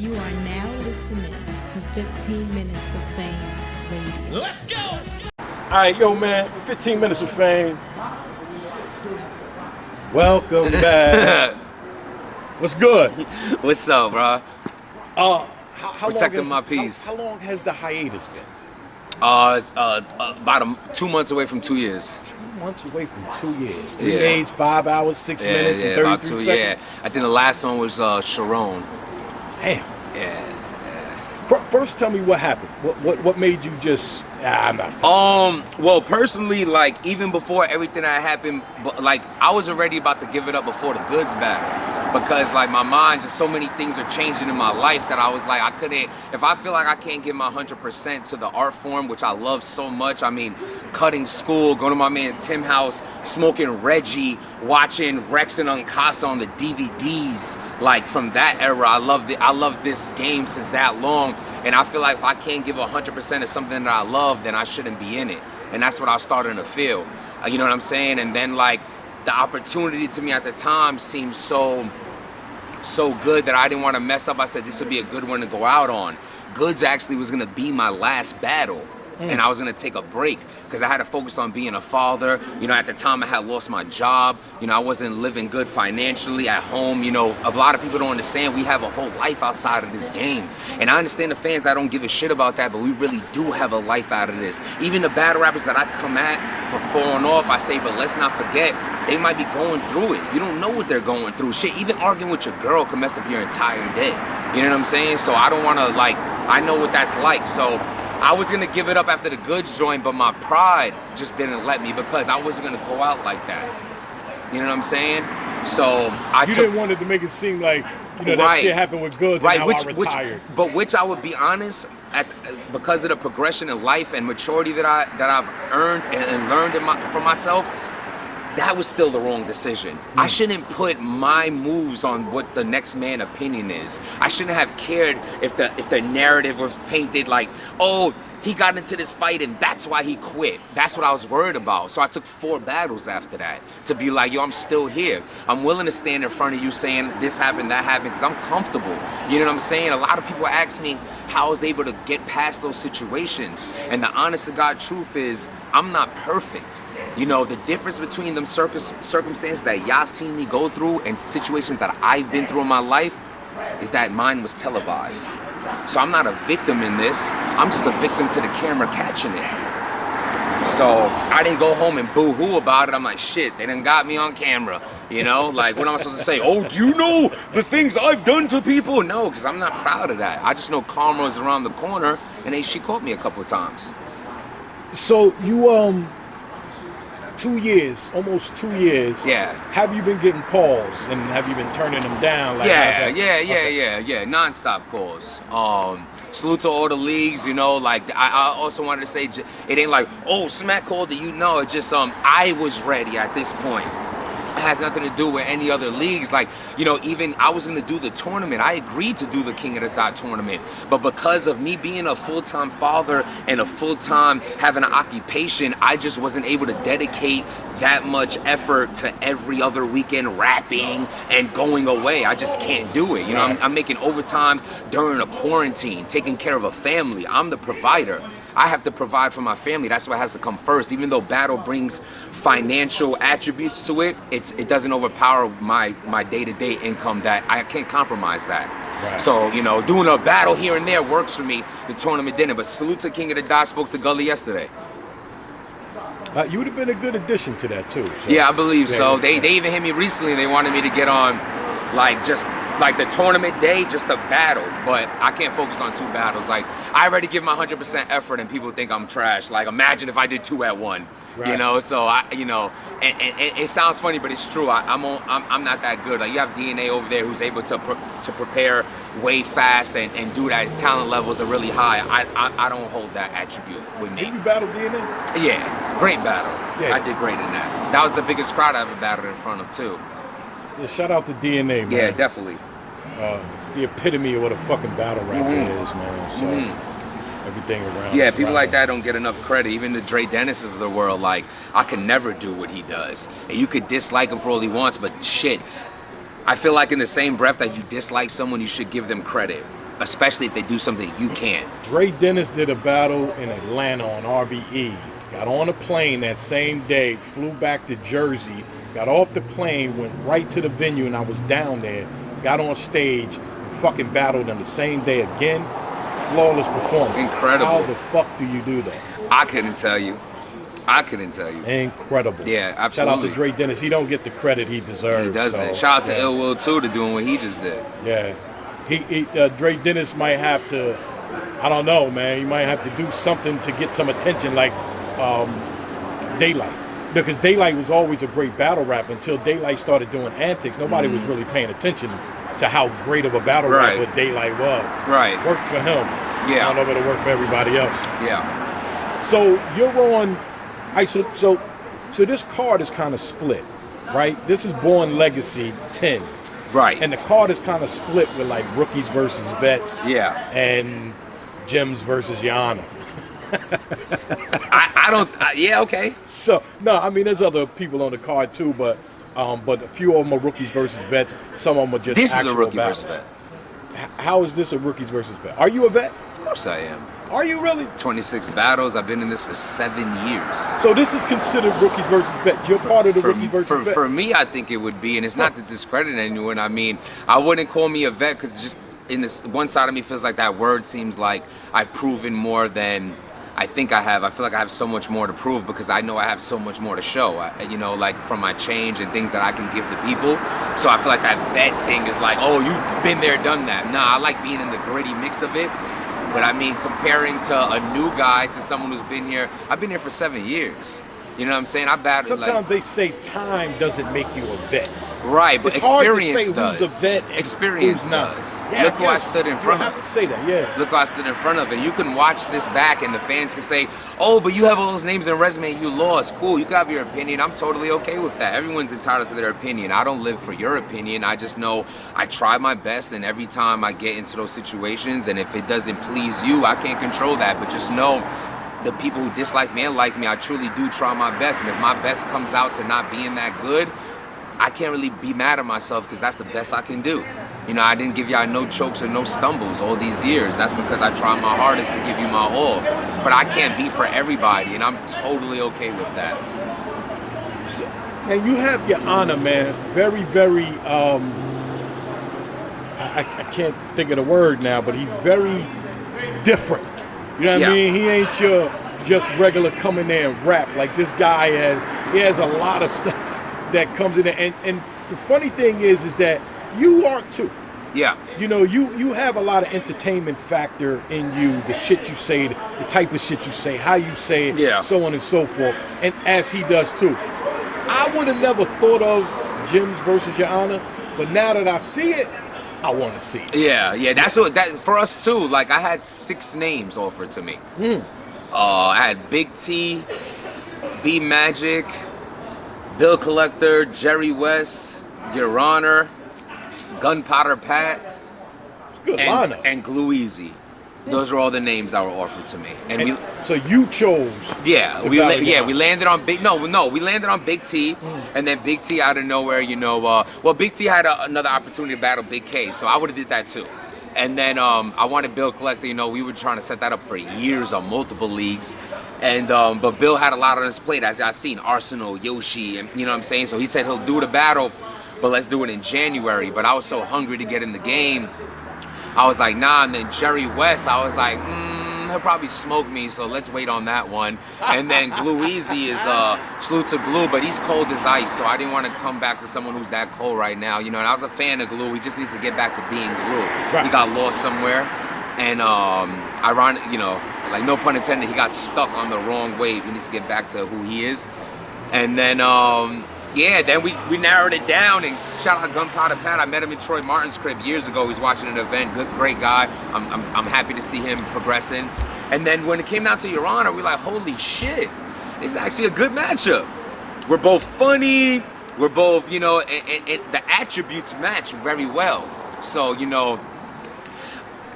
You are now listening to 15 Minutes of Fame Radio. Let's go! All right, yo, man, 15 Minutes of Fame. Welcome back. What's good? What's up, bro? How Protecting long my peace. How long has the hiatus been? It's about 2 months away from 2 years. 2 months away from 2 years. 3 Yeah. days, 5 hours, 6 minutes, and 33 about 2. seconds. Yeah, I think the last one was Sharon. Damn. Yeah. First, tell me what happened. What made you just? I'm not. Well, personally, like even before everything that happened, but like I was already about to give it up before the goods battle, because like my mind, just so many things are changing in my life that I was like, I couldn't. If I feel like I can't give my 100% to the art form, which I love so much. I mean, cutting school, going to my man Tim house, smoking Reggie, watching Rex and Uncasa on the DVDs, like from that era. I love this game since that long, and I feel like if I can't give 100% of something that I love, then I shouldn't be in it. And that's what I was starting to feel. You know what I'm saying? And then like the opportunity to me at the time seemed so good that I didn't want to mess up. I said this would be a good one to go out on. Goods actually was gonna be my last battle. And I was gonna take a break because I had to focus on being a father. You know, at the time I had lost my job. You know, I wasn't living good financially at home. You know, a lot of people don't understand we have a whole life outside of this game. And I understand the fans that don't give a shit about that, but we really do have a life out of this. Even the battle rappers that I come at for falling off, I say, but let's not forget, they might be going through it. You don't know what they're going through. Shit, even arguing with your girl can mess up your entire day. You know what I'm saying? So I don't wanna I know what that's like. So I was gonna give it up after the goods joint, but my pride just didn't let me because I wasn't gonna go out like that. You know what I'm saying? So You didn't want it to make it seem like that shit happened with goods and now I retired. Which I would be honest, because of the progression in life and maturity that I've earned and learned for myself, that was still the wrong decision. I shouldn't put my moves on what the next man's opinion is. I shouldn't have cared if the narrative was painted like, oh, he got into this fight and that's why he quit. That's what I was worried about. So I took 4 battles after that to be like, yo, I'm still here. I'm willing to stand in front of you saying this happened, that happened, because I'm comfortable. You know what I'm saying? A lot of people ask me how I was able to get past those situations. And the honest to God truth is, I'm not perfect. You know, the difference between them circumstances that y'all seen me go through and situations that I've been through in my life is that mine was televised. So I'm not a victim in this. I'm just a victim to the camera catching it. So I didn't go home and boo-hoo about it. I'm like, shit, they done got me on camera. You know, like what am I supposed to say? Oh, do you know the things I've done to people? No, because I'm not proud of that. I just know karma is around the corner, and she caught me a couple of times. So you 2 years, almost 2 years. Yeah. Have you been getting calls and have you been turning them down? Like, Yeah. Non-stop calls. Salute to all the leagues. You know, like I also wanted to say, it ain't like, oh, Smack called it. You know, it just I was ready at this point. It has nothing to do with any other leagues. Like, you know, even I was gonna do the tournament. I agreed to do the King of the Dot tournament, but because of me being a full-time father and a full-time having an occupation, I just wasn't able to dedicate that much effort to every other weekend rapping and going away. I just can't do it. You know, I'm making overtime during a quarantine, taking care of a family. I'm the provider. I have to provide for my family. That's what has to come first. Even though battle brings financial attributes to it, it doesn't overpower my day-to-day income. That I can't compromise that. Right. So, you know, doing a battle here and there works for me. The tournament didn't. But salute to King of the Dot. Spoke to Gully yesterday. You would have been a good addition to that too. So. Yeah, I believe so. They even hit me recently. They wanted me to get on, like the tournament day, just a battle, but I can't focus on 2 battles. Like, I already give my 100% effort and people think I'm trash. Like, imagine if I did 2 at 1, right. You know? So, and it sounds funny, but it's true. I'm not that good. Like, you have DNA over there who's able to prepare way fast and do that. His talent levels are really high. I don't hold that attribute with me. Did you battle DNA? Yeah, great battle. Yeah. I did great in that. That was the biggest crowd I ever battled in front of, too. Yeah, shout out to DNA, man. Yeah, definitely. The epitome of what a fucking battle rapper is, man. So everything around. Yeah, people like that don't get enough credit. Even the Dre Dennis's of the world, like, I can never do what he does. And you could dislike him for all he wants, but shit, I feel like in the same breath that you dislike someone, you should give them credit. especially if they do something you can't. Dre Dennis did a battle in Atlanta on RBE. Got on a plane that same day, flew back to Jersey, got off the plane, went right to the venue, and I was down there, got on stage, and fucking battled them the same day again. Flawless performance. Incredible. How the fuck do you do that? I couldn't tell you. Incredible. Yeah, absolutely. Shout out to Dre Dennis. He don't get the credit he deserves. He doesn't. So, Shout out to yeah. Ill Will too to doing what he just did. Yeah. Dre Dennis might have to, I don't know, man. He might have to do something to get some attention like Daylight. Because Daylight was always a great battle rapper until Daylight started doing antics. Nobody was really paying attention to how great of a battle rapper Daylight was. Right. Worked for him. Yeah. I don't know if it'll work for everybody else. Yeah. So you're on, so this card is kind of split, right? This is Born Legacy 10. Right. And the card is kind of split with like rookies versus vets. Yeah. And Jimz versus Your Honor. Yeah, okay. So, no, I mean, there's other people on the card too, but a few of them are rookies versus vets. Some of them are just This is actual a rookie battles. versus vet. How is this a rookies versus vet? Are you a vet? Of course I am. Are you really? 26 battles. I've been in this for 7 years. So this is considered rookies versus vet. You're part of the rookie versus vet. For me, I think it would be, and it's not to discredit anyone. I mean, I wouldn't call me a vet because just in this one side of me feels like that word seems like I've proven more than I think I have. I feel like I have so much more to prove because I know I have so much more to show, like from my change and things that I can give the people. So I feel like that vet thing is like, oh, you've been there, done that. Nah, I like being in the gritty mix of it. But I mean, comparing to a new guy to someone who's been here, I've been here for 7 years. You know what I'm saying? I battled. Sometimes they say time doesn't make you a vet. Right, but It's hard to experience say does. who's a vet and Experience who's not. does. Yeah, Look who I guess stood in front you of. have to say that, yeah. Look who I stood in front of, and you can watch this back, and the fans can say, "Oh, but you have all those names and resume, and you lost." Cool, you can have your opinion. I'm totally okay with that. Everyone's entitled to their opinion. I don't live for your opinion. I just know I try my best, and every time I get into those situations, and if it doesn't please you, I can't control that. But just know, the people who dislike me and like me, I truly do try my best. And if my best comes out to not being that good, I can't really be mad at myself because that's the best I can do. You know, I didn't give y'all no chokes or no stumbles all these years. That's because I try my hardest to give you my all. But I can't be for everybody, and I'm totally okay with that. So, and you have Your Honor, man. Very, very, I can't think of the word now, but he's very different. You know what I mean? He ain't your just regular come in there and rap. Like this guy has a lot of stuff that comes in there. And the funny thing is that you are too. Yeah. You know, you have a lot of entertainment factor in you, the shit you say, the type of shit you say, how you say it, so on and so forth. And as he does too. I would have never thought of Jimz versus Your Honor, but now that I see it, I want to see it. Yeah, that's what that for us too. Like I had 6 names offered to me. I had Big T, B Magic, Bill Collector, Jerry West, Your Honor, Gunpowder Pat, Good lineup. and Glue Easy. Those are all the names that were offered to me. And so you chose. Yeah, we landed on Big. We landed on Big T, and then Big T out of nowhere, Big T had another opportunity to battle Big K, so I would have did that too. And then I wanted Bill Collector. We were trying to set that up for years on multiple leagues, and but Bill had a lot on his plate, as I seen Arsenal, Yoshi, and you know what I'm saying. So he said he'll do the battle, but let's do it in January. But I was so hungry to get in the game, I was like, nah. And then Jerry West, I was like, he'll probably smoke me, so let's wait on that one. And then Glue Easy is salute to Glue, but he's cold as ice, so I didn't want to come back to someone who's that cold right now. And I was a fan of Glue. He just needs to get back to being Glue. Right. He got lost somewhere, and ironic, like no pun intended, he got stuck on the wrong wave. He needs to get back to who he is. And then then we narrowed it down, and shout out Gunpowder Pat. I met him in Troy Martin's crib years ago. He's watching an event. Great guy. I'm happy to see him progressing. And then when it came down to Your Honor, we're like, holy shit, this is actually a good matchup. We're both funny. We're both, and the attributes match very well. So,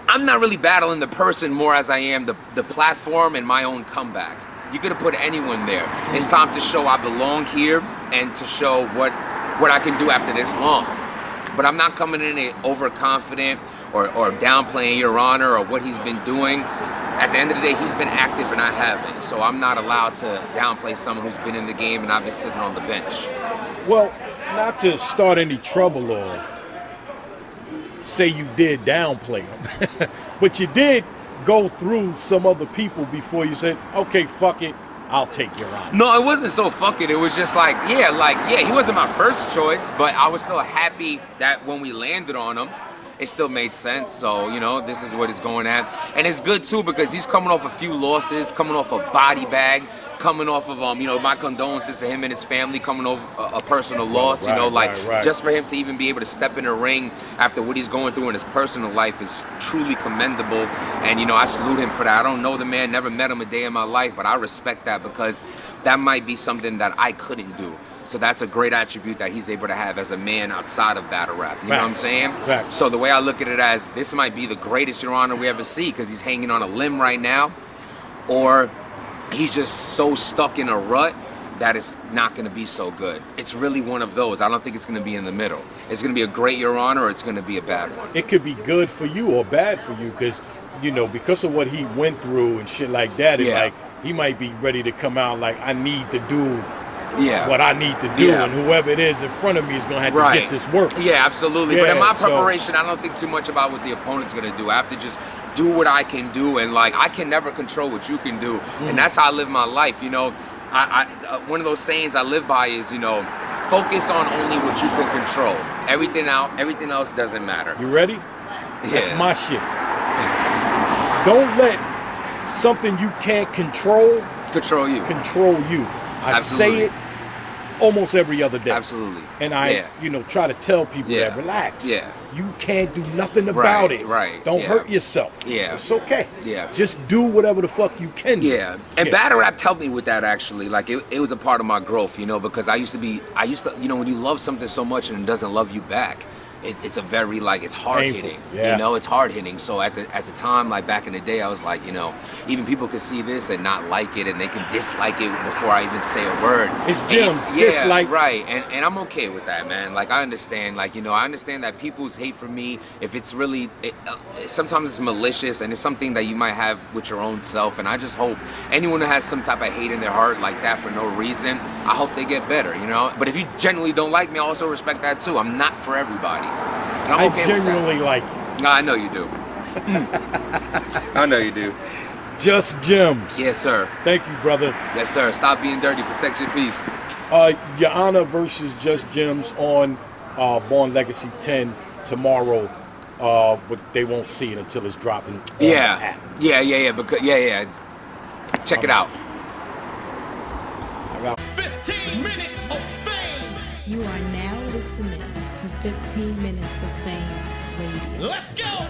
I'm not really battling the person more as I am the platform and my own comeback. You could have put anyone there. It's time to show I belong here and to show what I can do after this long. but I'm not coming in it overconfident or downplaying Your Honor or what he's been doing. At the end of the day, he's been active and I haven't. So I'm not allowed to downplay someone who's been in the game and I've been sitting on the bench. Well, not to start any trouble or say you did downplay him, but you did go through some other people before you said, okay, fuck it, I'll take Your Honor. No, it wasn't so fuck it. It was just like, yeah, he wasn't my first choice, but I was still happy that when we landed on him, it still made sense. So, you know, this is what it's going at. And it's good, too, because he's coming off a few losses, coming off a body bag, coming off of, you know, my condolences to him and his family, coming off a personal loss, you know, like, just for him to even be able to step in the ring after what he's going through in his personal life is truly commendable. And, you know, I salute him for that. I don't know the man, never met him a day in my life, but I respect that because that might be something that I couldn't do. So that's a great attribute that he's able to have as a man outside of battle rap. You know what I'm saying? Facts. So the way I look at it as this might be the greatest Your Honor we ever see because he's hanging on a limb right now, or he's just so stuck in a rut that it's not going to be so good. It's really one of those. I don't think it's going to be in the middle. It's going to be a great Your Honor or it's going to be a bad one. It could be good for you or bad for you because, you know, because of what he went through and shit like that, it's like he might be ready to come out like, I need to do what I need to do, and whoever it is in front of me is going to have to get this work. Yeah, absolutely. But in my preparation, I don't think too much about what the opponent's going to do. I have to just do what I can do, and like I can never control what you can do, and that's how I live my life. You know, I one of those sayings I live by is, you know, focus on only what you can control. Everything else doesn't matter. You ready? That's my shit. Don't let something you can't control control you. I say it almost every other day. Absolutely. And I, you know, try to tell people that relax. Yeah. You can't do nothing about it. Right. Don't hurt yourself. Yeah. It's okay. Yeah. Just do whatever the fuck you can do. Yeah. And battle rap helped me with that actually. Like it was a part of my growth, you know, because I used to, you know, when you love something so much and it doesn't love you back, it's a very, like, it's hard hitting. You know, it's hard hitting. So at the time, like back in the day, I was like, you know, even people could see this and not like it, and they can dislike it before I even say a word. It's Jimz. Dislike. Right. And I'm okay with that, man. Like, I understand. Like, you know, I understand that people's hate for me, if it's really, sometimes it's malicious and it's something that you might have with your own self. And I just hope anyone who has some type of hate in their heart like that for no reason, I hope they get better, you know? But if you genuinely don't like me, I also respect that too. I'm not for everybody. I genuinely like you. No, I know you do. I know you do. Just Jimz. Yes, sir. Thank you, brother. Yes, sir. Stop being dirty. Protect your peace. Your Honor versus Just Jimz on Born Legacy 10 tomorrow. But they won't see it until it's dropping. Yeah. Because check it out. I got 15 minutes of fame. You are now listening to 15 Minutes of Fame Radio. Let's go.